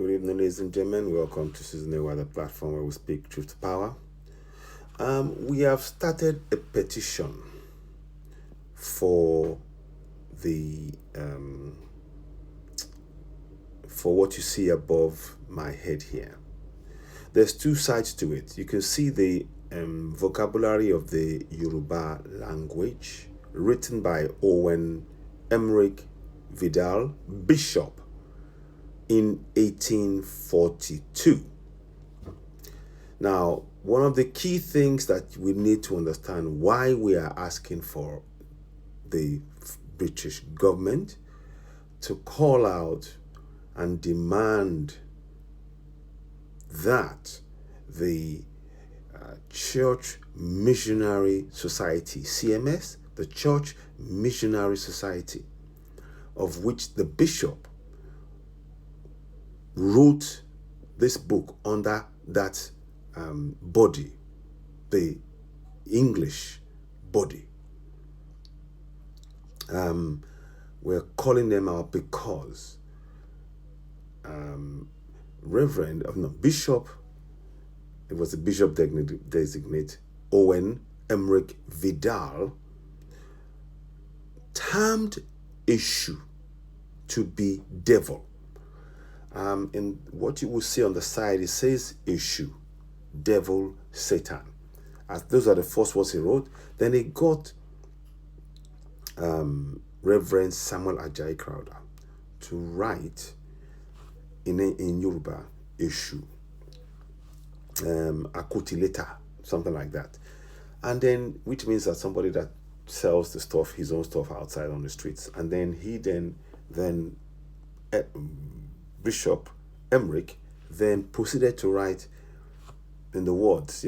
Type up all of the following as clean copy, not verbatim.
Good evening, ladies and gentlemen. Welcome to SocietyRenamed, the platform where we speak truth to power. We have started a petition for the for what you see above my head here. There's two sides to it. You can see the vocabulary of the Yoruba language written by Owen Emeric Vidal, Bishop, in 1842. Now, one of the key things that we need to understand why we are asking for the British government to call out and demand that the Church Missionary Society, CMS, the Church Missionary Society, of which the bishop wrote this book under that body, the English body. We're calling them out because Bishop, it was the Bishop designate, Owen Emeric Vidal, termed Eshu to be devil. And what you will see on the side, it says Eshu, devil, Satan. As those are the first words he wrote. Then he got Reverend Samuel Ajayi Crowther to write in Yoruba, Eshu, Akotileta, something like that. And then, which means that somebody that sells the stuff, his own stuff outside on the streets. And then Bishop Emeric then proceeded to write in the words,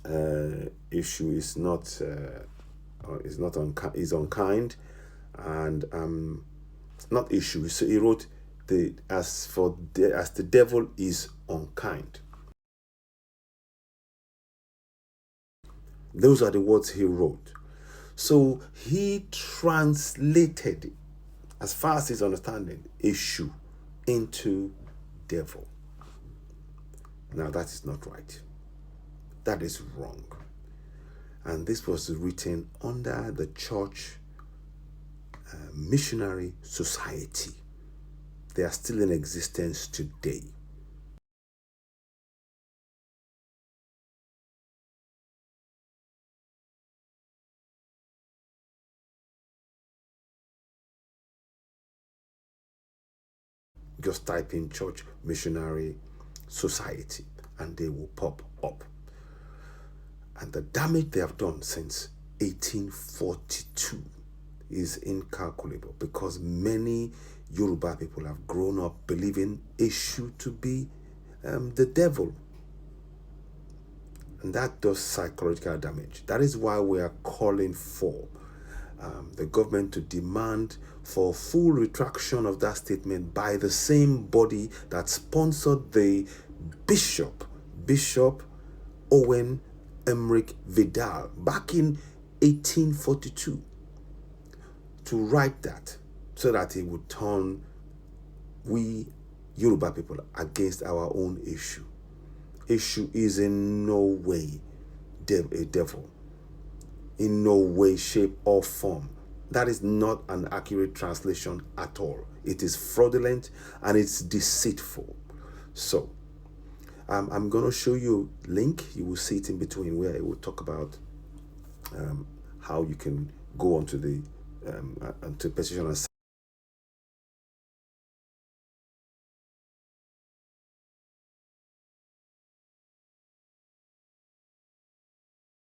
Eshu is is unkind, and not Eshu. So he wrote as the devil is unkind. Those are the words he wrote. So he translated, as far as his understanding, Eshu into devil. Now that is not right. That is wrong. And this was written under the Church Missionary Society. They are still in existence today. Just type in Church Missionary Society and they will pop up. And the damage they have done since 1842 is incalculable, because many Yoruba people have grown up believing Eshu to be the devil. And that does psychological damage. That is why we are calling for the government to demand for full retraction of that statement by the same body that sponsored the Bishop Owen Emeric Vidal back in 1842 to write that, so that he would turn we Yoruba people against our own Eshu. Eshu is in no way a devil. In no way, shape, or form. That is not an accurate translation at all. It is fraudulent and it's deceitful. So, I'm going to show you a link. You will see it in between, where it will talk about how you can go onto the to petition and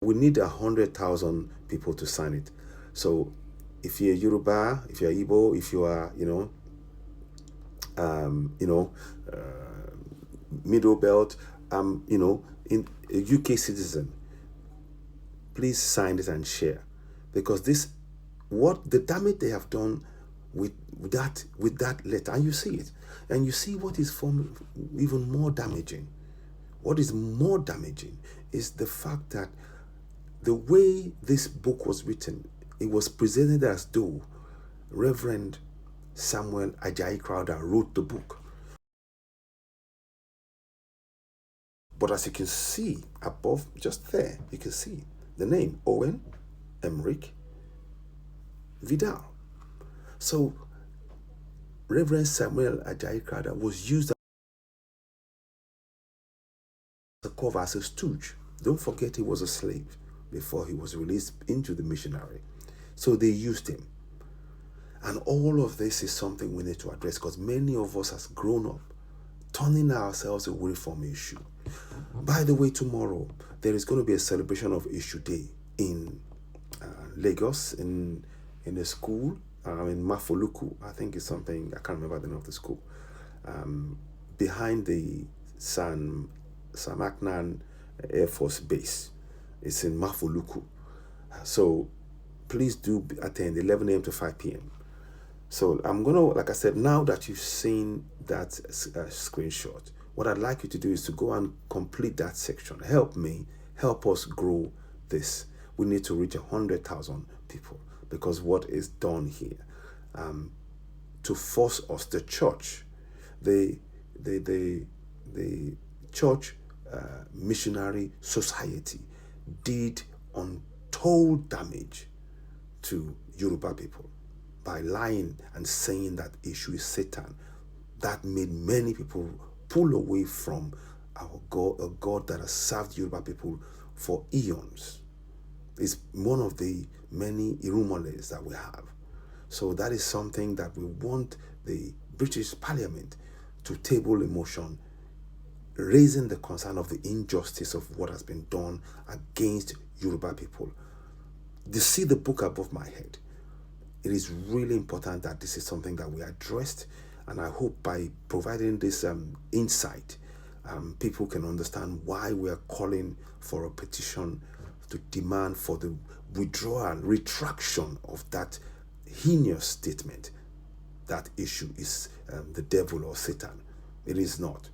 we need 100,000 people to sign it. So if you're Yoruba, if you're Igbo, if you are, Middle Belt, in a UK citizen, please sign this and share, because what the damage they have done with that letter, and you see it, and you see what is even more damaging. What is more damaging is the fact that the way this book was written, it was presented as though Reverend Samuel Ajayi Crowther wrote the book. But as you can see above, just there, you can see the name Owen Emeric Vidal. So Reverend Samuel Ajayi Crowther was used as a cover, as a stooge. Don't forget, he was a slave before he was released into the missionary. So they used him. And all of this is something we need to address, because many of us has grown up turning ourselves away from Eshu. By the way, tomorrow there is going to be a celebration of Eshu Day in Lagos, in a school in Mafoluku. I think it's something, I can't remember the name of the school. Behind the San Aknan Air Force Base. It's in Mafoluku. So please do attend 11 a.m. to 5 p.m. So I'm going to, like I said, now that you've seen that screenshot, what I'd like you to do is to go and complete that section. Help me, help us grow this. We need to reach 100,000 people, because what is done here to force us, the church, the Church Missionary Society did untold damage to Yoruba people by lying and saying that Eshu is Satan. That made many people pull away from our God, a God that has served Yoruba people for eons. It's one of the many irumoles that we have. So that is something that we want the British Parliament to table a motion raising the concern of the injustice of what has been done against Yoruba people. You see the book above my head. It is really important that this is something that we addressed, and I hope by providing this insight, people can understand why we are calling for a petition to demand for the withdrawal, retraction of that heinous statement that Eshu is the devil or Satan. It is not.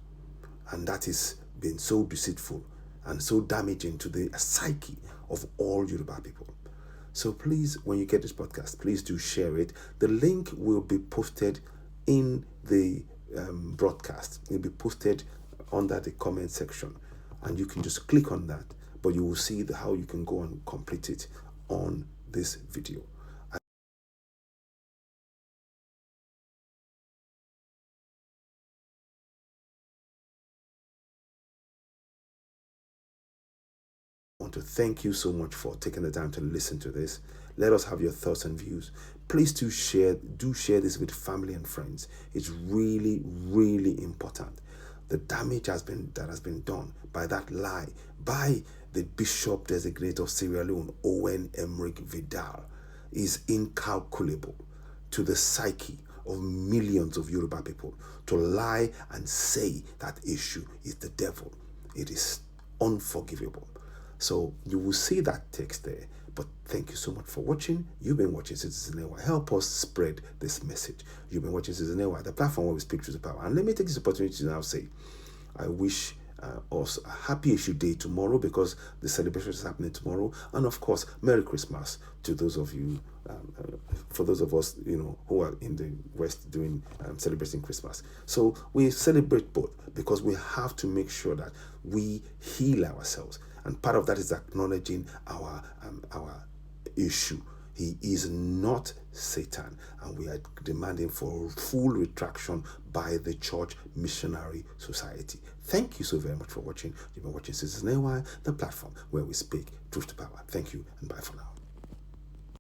And that is been so deceitful and so damaging to the psyche of all Yoruba people. So please, when you get this podcast, please do share it. The link will be posted in the broadcast. It will be posted under the comment section, and you can just click on that. But you will see how you can go and complete it on this video. I want to thank you so much for taking the time to listen to this. Let us have your thoughts and views. Please do share this with family and friends. It's really, really important. The damage that has been done by that lie by the Bishop Designate of Sierra Leone, Owen Emeric Vidal, is incalculable to the psyche of millions of Yoruba people. To lie and say that Eshu is the devil, it is unforgivable. So you will see that text there. But thank you so much for watching. You've been watching Citizen Ewa. Help us spread this message. You've been watching Citizen Ewa, the platform where we speak truth to power. And let me take this opportunity to now say, I wish us a happy Eshu Day tomorrow, because the celebration is happening tomorrow. And of course, Merry Christmas to those of you, for those of us, who are in the West doing celebrating Christmas. So we celebrate both, because we have to make sure that we heal ourselves. And part of that is acknowledging our issue. He is not Satan, and we are demanding for full retraction by the Church Missionary Society. Thank you so very much for watching. You've been watching Citizen Ewa, the platform where we speak truth to power. Thank you, and bye for now.